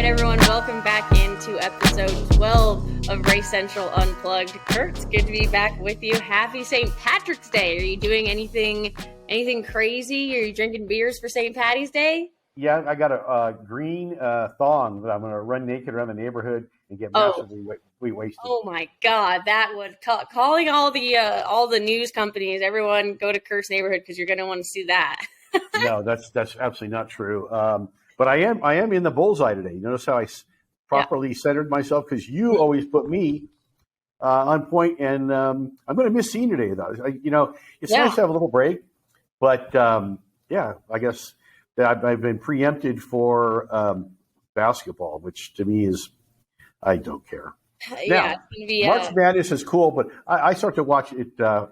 right, everyone, welcome back into episode 12 of Race Central Unplugged. Kurt, it's good to be back with you. Happy St. Patrick's Day. Are you doing anything crazy? Are you drinking beers for St. Patty's Day? Yeah, I got a green thong that I'm going to run naked around the neighborhood and get massively wasted. Oh my God, that would calling all the news companies. Everyone, go to Kurt's neighborhood because you're going to want to see that. No, that's absolutely not true. But I am in the bullseye today. You notice how I properly centered myself because you always put me on point, and I'm going to miss seeing today though. It's nice to have a little break, but I guess that I've been preempted for basketball, which to me is I don't care. Now, it's gonna be, March Madness is cool, but I start to watch it. The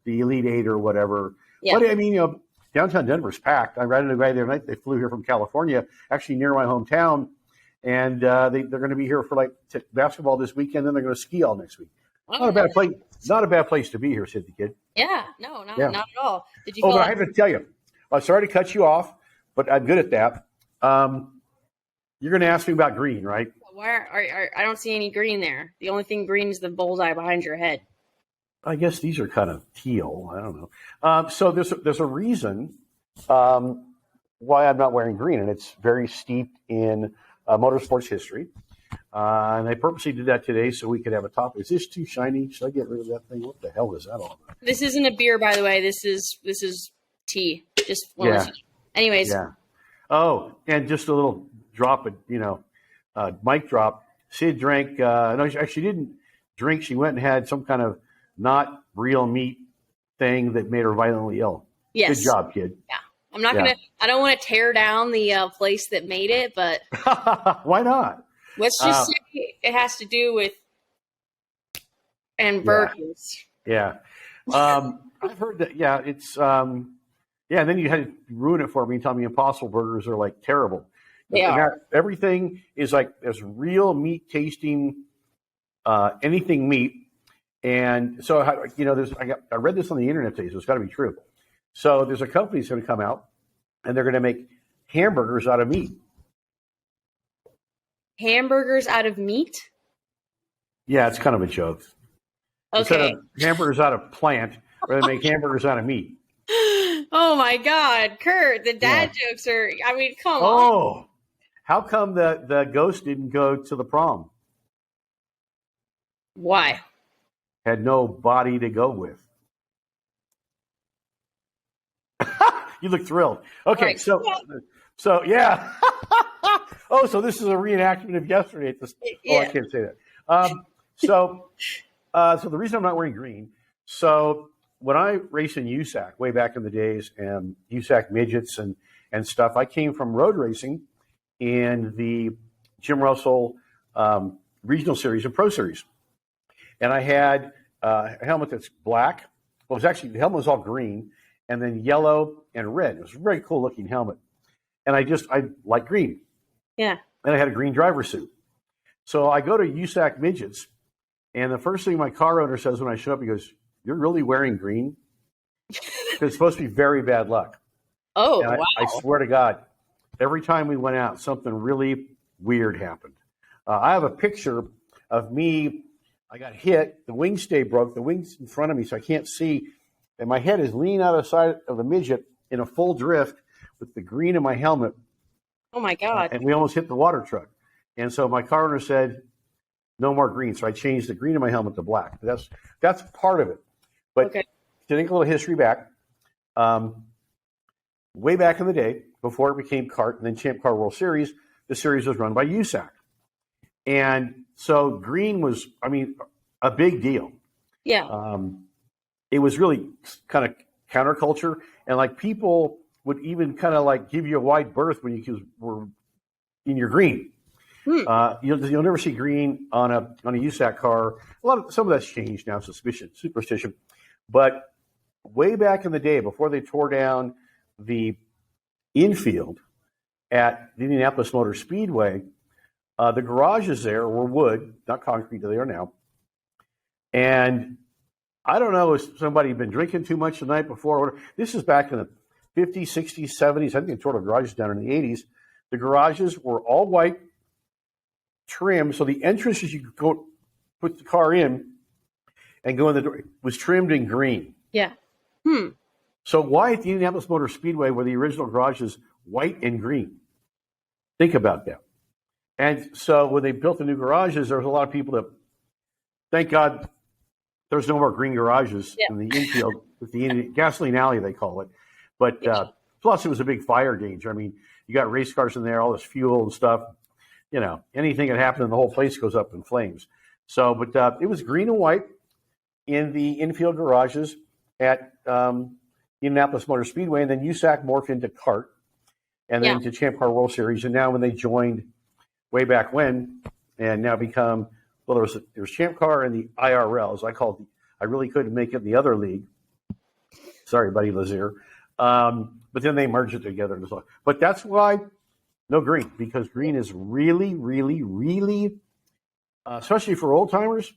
Elite Eight or whatever. Yeah. But I mean, downtown Denver's packed. I ran into a guy the other night. They flew here from California, actually near my hometown, and they're going to be here for basketball this weekend. Then they're going to ski all next week. Not a bad place. Not a bad place to be here, Sydney kid. Yeah, not at all. Did you? But I have to tell you, I'm sorry to cut you off, but I'm good at that. You're going to ask me about green, right? Why I don't see any green there. The only thing green is the bullseye behind your head. I guess these are kind of teal. I don't know. So there's a reason why I'm not wearing green, and it's very steeped in motorsports history. And I purposely did that today so we could have a topic. Is this too shiny? Should I get rid of that thing? What the hell is that all about? This isn't a beer, by the way. This is tea. Just anyways. Yeah. Oh, and just a little drop of mic drop. Sid drank. No, she didn't drink. She went and had some kind of not real meat thing that made her violently ill. Yes. Good job, kid. Yeah. I'm not gonna. I don't want to tear down the place that made it, but why not? Let's just say it has to do with burgers. Yeah. I've heard that. Yeah, it's. And then you had to ruin it for me and tell me Impossible Burgers are terrible. Everything is there's real meat tasting, anything meat. And so, I read this on the internet today, so it's got to be true. So there's a company that's going to come out, and they're going to make hamburgers out of meat. Hamburgers out of meat? Yeah, it's kind of a joke. Okay. Instead of hamburgers out of plant, we're going to make hamburgers out of meat. Oh, my God. Kurt, the dad jokes are, come on. Oh, how come the ghost didn't go to the prom? Why? Had no body to go with. You look thrilled. Okay, right. so yeah. Oh, so this is a reenactment of yesterday. I can't say that. So the reason I'm not wearing green. So when I raced in USAC way back in the days, and USAC midgets and stuff, I came from road racing in the Jim Russell Regional Series and Pro Series. And I had a helmet that's black. Well, it was actually, the helmet was all green, and then yellow and red. It was a very cool looking helmet. And I like green. Yeah. And I had a green driver suit. So I go to USAC midgets, and the first thing my car owner says when I show up, he goes, "You're really wearing green?" Because it's supposed to be very bad luck. Oh, wow. I swear to God, every time we went out, something really weird happened. I have a picture of me. I got hit. The wing stay broke. The wing's in front of me, so I can't see. And my head is leaning out of the side of the midget in a full drift with the green in my helmet. Oh, my God. And we almost hit the water truck. And so my car owner said, "No more green." So I changed the green in my helmet to black. That's part of it. But to think a little history back, way back in the day, before it became CART and then Champ Car World Series, the series was run by USAC. And so green was, a big deal. Yeah. It was really kind of counterculture, and people would even kind of give you a wide berth when you were in your green. You'll never see green on a USAC car. Some of that's changed now, superstition. But way back in the day, before they tore down the infield at the Indianapolis Motor Speedway, the garages there were wood, not concrete, they are now. And I don't know if somebody had been drinking too much the night before. This is back in the 50s, 60s, 70s. I think they tore the garages down in the 80s. The garages were all white trimmed. So the entrance as you go put the car in and go in the door was trimmed in green. Yeah. So why at the Indianapolis Motor Speedway were the original garages white and green? Think about that. And so when they built the new garages, there was a lot of people that, thank God, there's no more green garages in the infield with the gasoline alley, they call it. But plus, it was a big fire danger. I mean, you got race cars in there, all this fuel and stuff. You know, anything that happened, and the whole place goes up in flames. So, but it was green and white in the infield garages at Indianapolis Motor Speedway, and then USAC morphed into CART, and then to Champ Car World Series. And now when they joined way back when, and now become, well, there was Champ Car and the IRLs. I really couldn't make it the other league. Sorry, buddy Lazier. But then they merged it together. But that's why no green, because green is really, really, really, especially for old timers,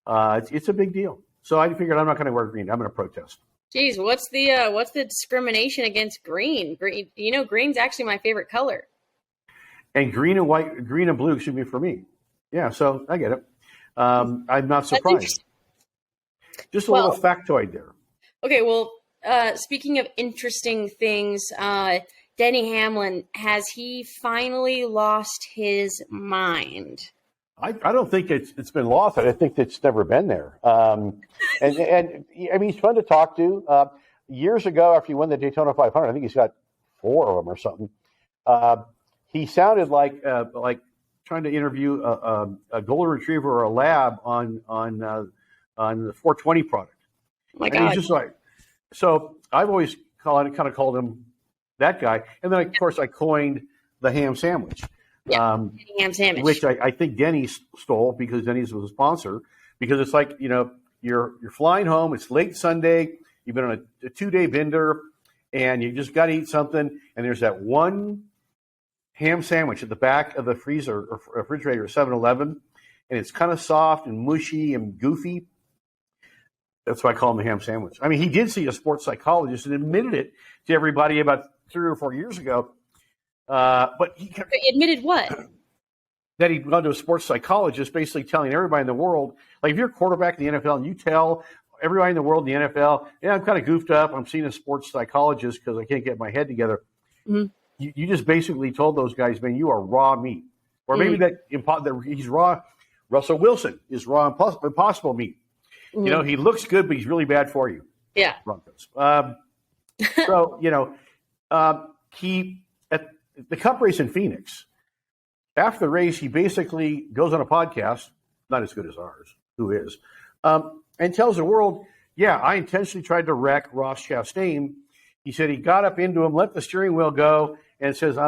it's a big deal. So I figured I'm not going to wear green. I'm going to protest. Geez, what's the discrimination against green? Green, you know, green's actually my favorite color. And green and white, green and blue should be for me. Yeah, so I get it. I'm not surprised. Just a little factoid there. Okay, well, speaking of interesting things, Denny Hamlin, has he finally lost his mind? I don't think it's been lost. I think it's never been there. And I mean, he's fun to talk to. Years ago, after he won the Daytona 500, I think he's got 4 of them or something. He sounded like trying to interview a golden retriever or a lab on the 420 product. Oh my God. He's just like, so I've always kind of called him that guy. And then, of course, I coined the ham sandwich. Ham sandwich. Which I think Denny stole because Denny's was a sponsor. Because it's like, you know, you're flying home. It's late Sunday. You've been on a 2-day bender, and you just got to eat something. And there's that one ham sandwich at the back of the freezer or refrigerator at 7-Eleven, and it's kind of soft and mushy and goofy. That's why I call him the ham sandwich. I mean, he did see a sports psychologist and admitted it to everybody about 3 or 4 years ago. But he admitted what? That he'd gone to a sports psychologist, basically telling everybody in the world, like if you're a quarterback in the NFL and you tell everybody in the world in the NFL, yeah, I'm kind of goofed up. I'm seeing a sports psychologist because I can't get my head together. Mm-hmm. You just basically told those guys, man, you are raw meat. Or maybe that he's raw. Russell Wilson is raw impossible meat. Mm-hmm. You know, he looks good, but he's really bad for you. Yeah. Broncos. So, you know, he at the Cup race in Phoenix, after the race, he basically goes on a podcast, not as good as ours, who is, and tells the world, yeah, I intentionally tried to wreck Ross Chastain. He said he got up into him, let the steering wheel go, and says,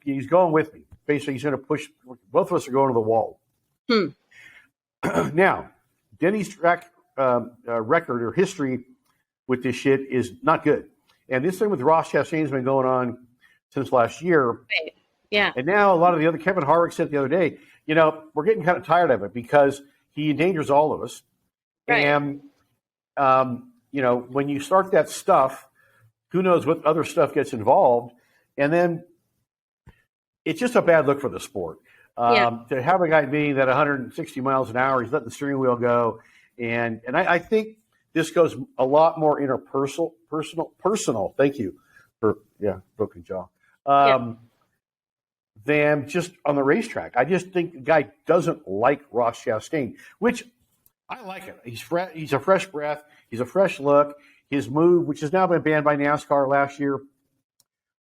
he's going with me. Basically, he's going to push, both of us are going to the wall. Now, Denny's track record or history with this shit is not good. And this thing with Ross Chastain's been going on since last year. Right. Yeah. And now a lot of the other, Kevin Harvick said the other day, you know, we're getting kind of tired of it because he endangers all of us. Right. And, you know, when you start that stuff, who knows what other stuff gets involved. And then it's just a bad look for the sport. To have a guy being that 160 miles an hour, he's letting the steering wheel go. And I think this goes a lot more personal. Thank you for, broken jaw. Than just on the racetrack. I just think the guy doesn't like Ross Chastain, which I like it. He's a fresh breath. He's a fresh look. His move, which has now been banned by NASCAR last year,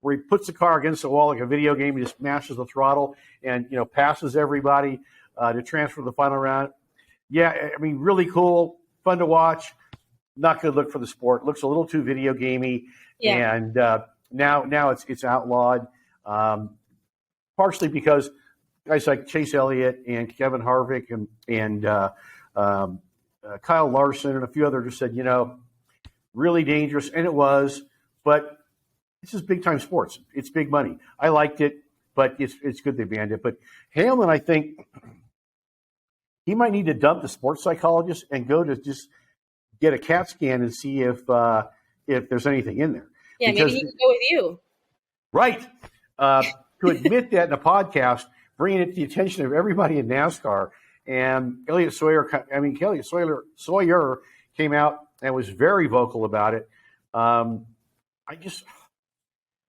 where he puts the car against the wall like a video game, he just mashes the throttle and, you know, passes everybody to transfer the final round. Yeah, I mean, really cool, fun to watch. Not good look for the sport. Looks a little too video gamey. Yeah. And now it's outlawed. Partially because guys like Chase Elliott and Kevin Harvick and Kyle Larson and a few others just said, you know, really dangerous, and it was, but this is big time sports. It's big money. I liked it, but it's good they banned it. But Hamlin, I think he might need to dump the sports psychologist and go to just get a CAT scan and see if there's anything in there. Yeah, because, maybe he can go with you. Right. To admit that in a podcast bringing it to the attention of everybody in NASCAR. And Elliott Sawyer came out and was very vocal about it.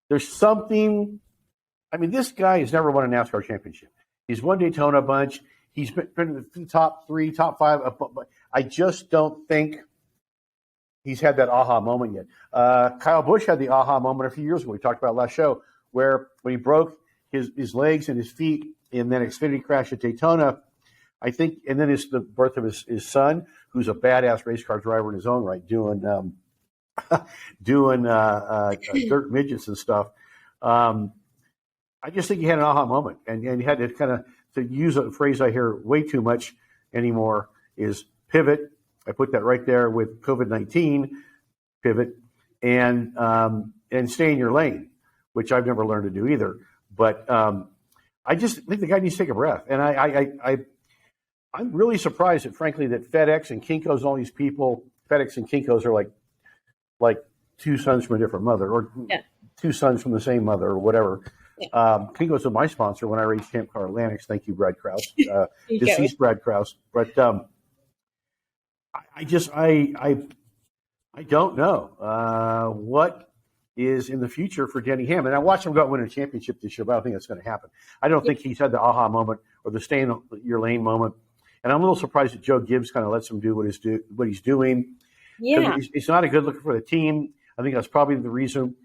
There's something. I mean, this guy has never won a NASCAR championship. He's won Daytona a bunch. He's been in the top 3, top 5. But I just don't think he's had that aha moment yet. Kyle Busch had the aha moment a few years ago. We talked about last show, where when he broke his legs and his feet in that Xfinity crash at Daytona, I think, and then it's the birth of his son, who's a badass race car driver in his own right, doing dirt midgets and stuff. I just think he had an aha moment, and he had to kind of, to use a phrase I hear way too much anymore, is pivot. I put that right there with COVID-19, pivot, and stay in your lane, which I've never learned to do either. But I just think the guy needs to take a breath. And I'm really surprised that, frankly, that FedEx and Kinko's and all these people, FedEx and Kinko's are like two sons from a different mother, or two sons from the same mother, or whatever. Yeah. Kinko's was my sponsor when I raced Champ Car Atlantics. Thank you, Brad Krause, deceased Brad Krause. But I don't know what is in the future for Denny Hamlin. I watched him go out and win a championship this year, but I don't think that's going to happen. I don't think he's had the aha moment or the stay in your lane moment. And I'm a little surprised that Joe Gibbs kind of lets him do what he's doing. Yeah, he's not a good looker for the team. I think that's probably the reason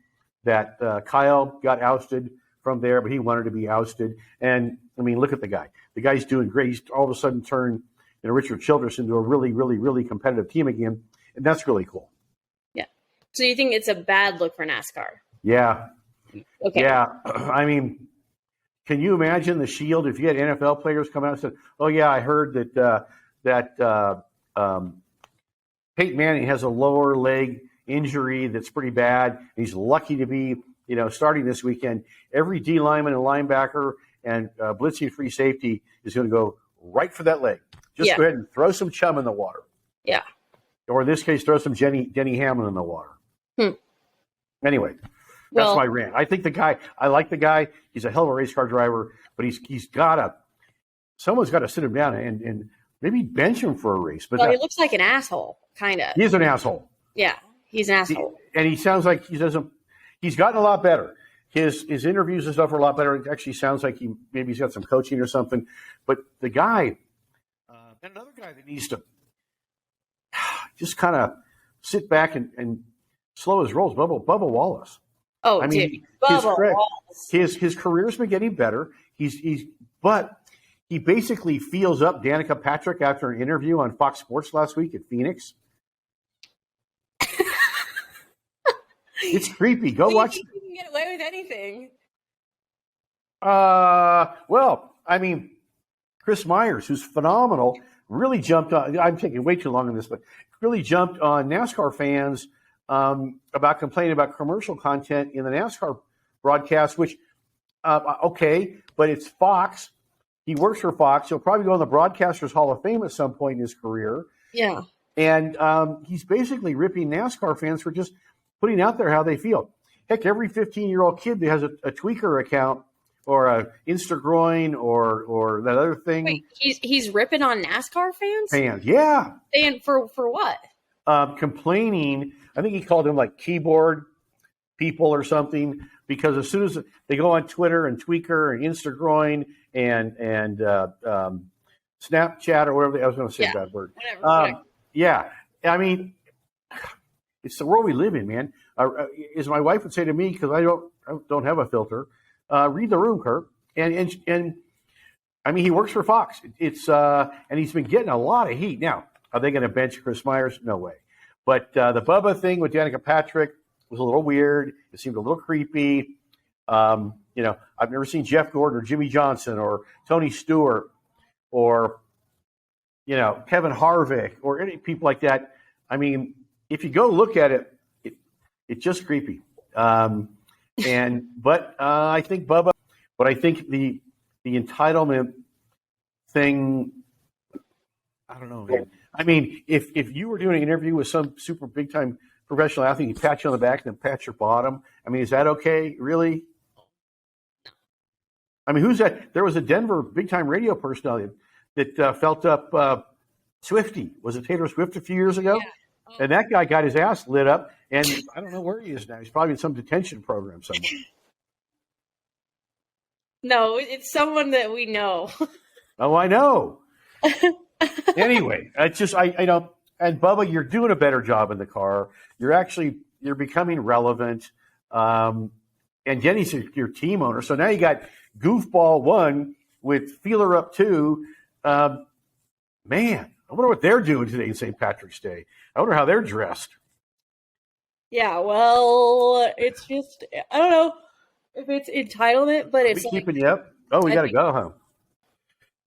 that Kyle got ousted from there, but he wanted to be ousted. And I mean, look at the guy. The guy's doing great. He's all of a sudden turned Richard Childress into a really, really, really competitive team again, and that's really cool. Yeah. So you think it's a bad look for NASCAR? Yeah. Okay. Yeah. I mean, can you imagine the Shield if you had NFL players come out and said, "Oh yeah, I heard that Peyton Manning has a lower leg injury that's pretty bad. He's lucky to be, starting this weekend. Every D lineman and linebacker and blitzing free safety is going to go right for that leg. Just go ahead and throw some chum in the water." Yeah. Or in this case, throw some Denny Hamlin in the water. Anyway, that's my rant. I think I like the guy. He's a hell of a race car driver, but someone's got to sit him down and maybe bench him for a race. But he looks like an asshole, kind of. He is an asshole. Yeah, he's an asshole. And he sounds like he's gotten a lot better. His interviews and stuff are a lot better. It actually sounds like maybe he's got some coaching or something. But the guy, and another guy that needs to just kind of sit back and slow his rolls, Bubba Wallace. Oh, I mean, dude, Bubba Wallace. His career's been getting better. But he basically feels up Danica Patrick after an interview on Fox Sports last week at Phoenix. It's creepy. Go watch. You can get away with anything. Well, I mean, Chris Myers, who's phenomenal, really jumped on. I'm taking way too long on this, but really jumped on NASCAR fans about complaining about commercial content in the NASCAR broadcast. Which, okay, but it's Fox. He works for Fox. He'll probably go in the Broadcasters Hall of Fame at some point in his career. Yeah, and he's basically ripping NASCAR fans for just putting out there how they feel. Heck, every 15-year-old kid that has a Tweaker account or a Instagroin or that other thing. Wait, he's ripping on NASCAR fans? Yeah. And for what? Complaining. I think he called them like keyboard people or something, because as soon as they go on Twitter and Tweaker and Instagroin and Snapchat or whatever, I was going to say a bad word. Whatever. Yeah. I mean, it's the world we live in, man. As my wife would say to me, because I don't have a filter, read the room, Kurt. And I mean, he works for Fox. And he's been getting a lot of heat. Now, are they going to bench Chris Myers? No way. But the Bubba thing with Danica Patrick was a little weird. It seemed a little creepy. I've never seen Jeff Gordon or Jimmy Johnson or Tony Stewart or, Kevin Harvick or any people like that. I mean, if you go look at it, it's just creepy. But I think Bubba, but I think the entitlement thing, I don't know, man. I mean, if you were doing an interview with some super big time professional athlete, he'd pat you on the back and then pat your bottom. I mean, is that okay? Really? I mean, who's that? There was a Denver big-time radio personality that felt up Swiftie. Was it Taylor Swift a few years ago? Yeah. Oh. And that guy got his ass lit up, and I don't know where he is now. He's probably in some detention program somewhere. No, it's someone that we know. Oh, I know. Anyway, it's just I know. And Bubba, you're doing a better job in the car. You're becoming relevant. And Denny's your team owner. So now you got Goofball 1 with Feeler Up 2. Man, I wonder what they're doing today in St. Patrick's Day. I wonder how they're dressed. Yeah, well, it's just, I don't know if it's entitlement, but it's keeping you up. Oh, we got to go,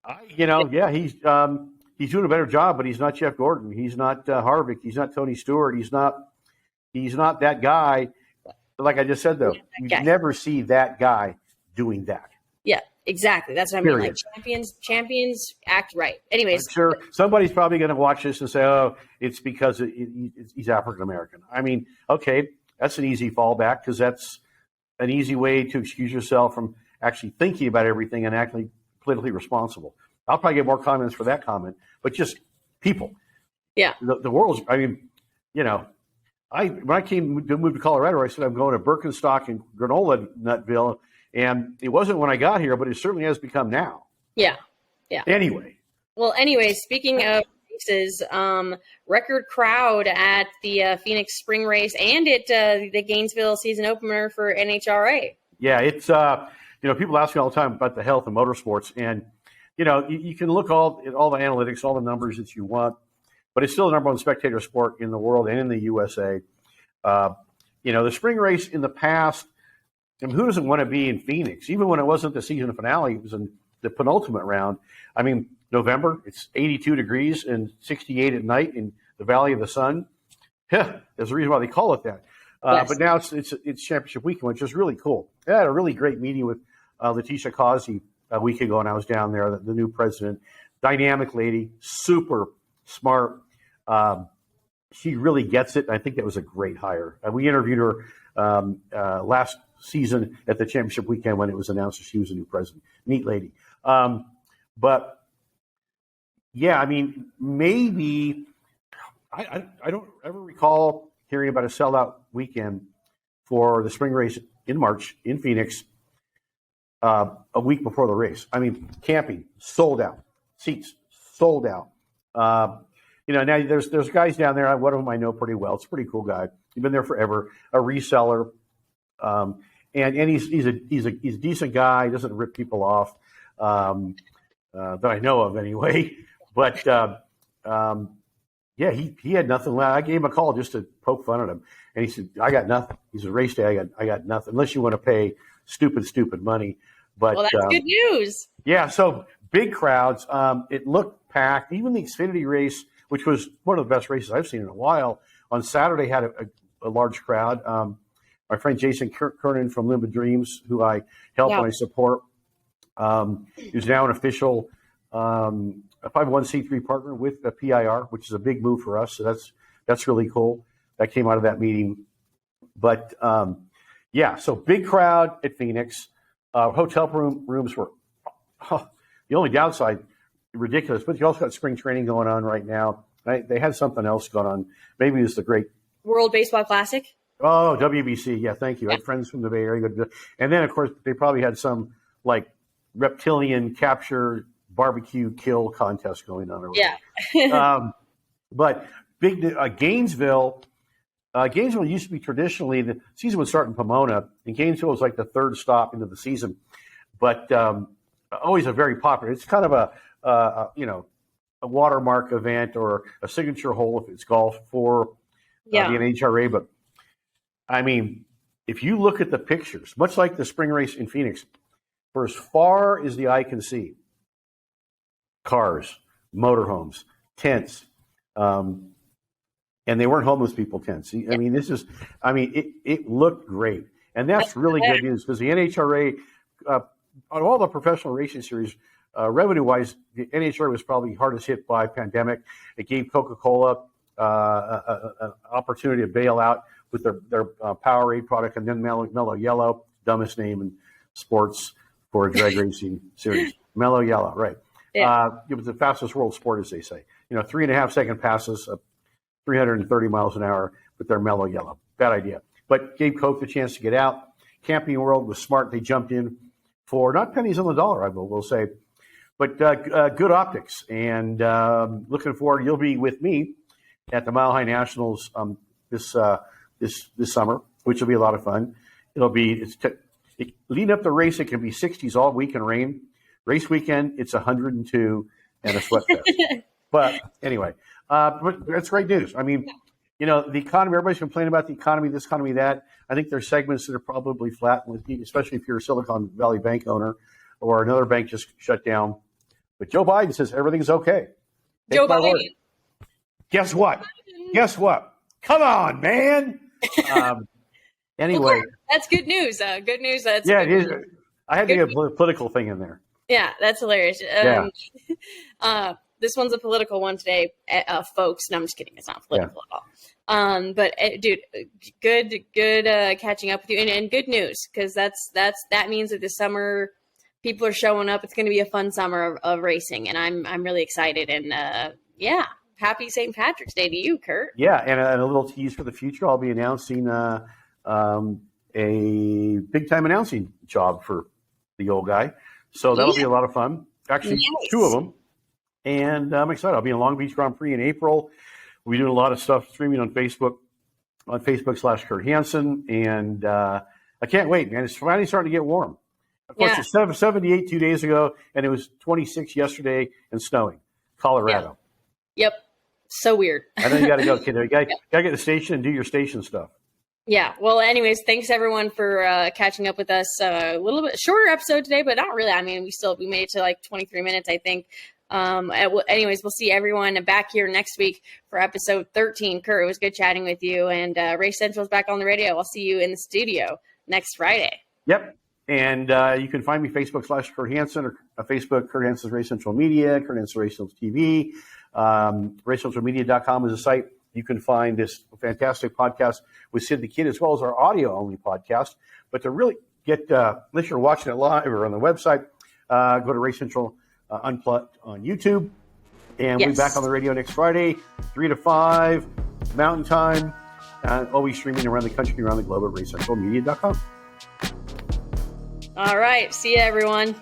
huh? He's doing a better job, but he's not Jeff Gordon. He's not Harvick. He's not Tony Stewart. He's not that guy. Like I just said, though, you never see that guy doing that. Yeah, exactly. That's what I mean. Like champions act right. Anyways, I'm sure somebody's probably going to watch this and say, "Oh, it's because he's African American." I mean, okay, that's an easy fallback because that's an easy way to excuse yourself from actually thinking about everything and actually politically responsible. I'll probably get more comments for that comment, but just people. Yeah, the world's. I mean, when I moved to Colorado, I said I'm going to Birkenstock and Granola Nutville. And it wasn't when I got here, but it certainly has become now. Yeah. Anyway. Well, speaking of races, record crowd at the Phoenix Spring Race and at the Gainesville Season Opener for NHRA. Yeah, it's people ask me all the time about the health of motorsports, and you can look at all the analytics, all the numbers that you want, but it's still the number one spectator sport in the world and in the USA. The spring race in the past. And who doesn't want to be in Phoenix? Even when it wasn't the season finale, it was in the penultimate round. I mean, November, it's 82 degrees and 68 at night in the Valley of the Sun. Yeah, there's a reason why they call it that. Yes. But now it's championship weekend, which is really cool. I had a really great meeting with Letitia Causey a week ago, and I was down there, the new president. Dynamic lady, super smart. She really gets it. And I think that was a great hire. We interviewed her last season at the championship weekend when it was announced that she was a new president. Neat lady. But yeah, I mean, maybe I don't ever recall hearing about a sellout weekend for the spring race in March in Phoenix a week before the race. I mean, camping sold out, seats sold out. Now there's guys down there. One of them I know pretty well. It's a pretty cool guy. He's been there forever. A reseller. And he's a decent guy. He doesn't rip people off that I know of anyway. But he had nothing left. I gave him a call just to poke fun at him, and he said, "I got nothing." He said, "Race day, I got nothing unless you want to pay stupid money." But well, that's good news. Yeah, so big crowds. It looked packed. Even the Xfinity race, which was one of the best races I've seen in a while, on Saturday had a large crowd. My friend Jason Kernan from Limba Dreams, who I help and I support, is now an official 501c3 partner with the PIR, which is a big move for us. So that's really cool. That came out of that meeting. But so big crowd at Phoenix. Hotel rooms were the only downside, ridiculous. But you also got spring training going on right now. They had something else going on. Maybe it's the great World Baseball Classic. Oh, WBC. Yeah, thank you. I had friends from the Bay Area. And then, of course, they probably had some, reptilian capture barbecue kill contest going on. Yeah. But big Gainesville used to be traditionally, the season would start in Pomona, and Gainesville was like the third stop into the season. But always a very popular. It's kind of a watermark event or a signature hole if it's golf for the NHRA. But I mean, if you look at the pictures, much like the spring race in Phoenix, for as far as the eye can see, cars, motorhomes, tents, and they weren't homeless people tents. I mean, it looked great. And that's really good news because the NHRA, on all the professional racing series, revenue-wise, the NHRA was probably hardest hit by pandemic. It gave Coca-Cola an opportunity to bail out with their Powerade product, and then Mellow Yellow, dumbest name in sports, for a drag racing series. Mellow yellow, right. Yeah. It was the fastest world sport, as they say. 3.5 second passes, 330 miles an hour, but they're mellow yellow. Bad idea. But gave Coke the chance to get out. Camping World was smart. They jumped in for not pennies on the dollar, I will say, but good optics. And looking forward, you'll be with me at the Mile High Nationals this summer, which will be a lot of fun. Leading up the race, it can be 60s all week and rain. Race weekend, it's 102 and a sweat fest. But anyway, but that's great news. I mean, the economy, everybody's complaining about the economy, this economy, that. I think there's segments that are probably flat, especially if you're a Silicon Valley Bank owner or another bank just shut down. But Joe Biden says everything's okay. Joe Biden. Guess what? Come on, man. Anyway. Well, that's good news. Good news. That's yeah, it is. I had to get a political thing in there. Yeah, that's hilarious. This one's a political one today, folks. No, I'm just kidding. It's not political at all. But dude, good catching up with you, and good news, because that means that this summer people are showing up. It's going to be a fun summer of racing, and I'm really excited. And happy St. Patrick's Day to you, Kurt. Yeah, and a little tease for the future. I'll be announcing a big time announcing job for the old guy. So that'll be a lot of fun. Actually, nice. 2 of them. And I'm excited. I'll be in Long Beach Grand Prix in April. We'll be doing a lot of stuff streaming on Facebook/Kurt Hansen. And I can't wait, man. It's finally starting to get warm. Of course, it's 78 2 days ago, and it was 26 yesterday and snowing. Colorado. Yep. So weird. And then you got to go, kid. You got to get to the station and do your station stuff. Yeah. Well, anyways, thanks everyone for catching up with us. A little bit shorter episode today, but not really. I mean, we made it to like 23 minutes, I think. Anyways, we'll see everyone back here next week for episode 13. Kurt, it was good chatting with you, and Race Central is back on the radio. I'll see you in the studio next Friday. Yep. And you can find me Facebook/Kurt Hansen, or Facebook, Kurt Hansen's Race Central Media, Kurt Hansen Race Central TV. RaceCentralMedia.com is a site. You can find this fantastic podcast with Sid the Kid, as well as our audio-only podcast. But to really get, unless you're watching it live or on the website, go to Race Central Unplugged on YouTube. And we'll be back on the radio next Friday, 3 to 5, Mountain Time. Always streaming around the country and around the globe at RaceCentralMedia.com. All right. See you, everyone.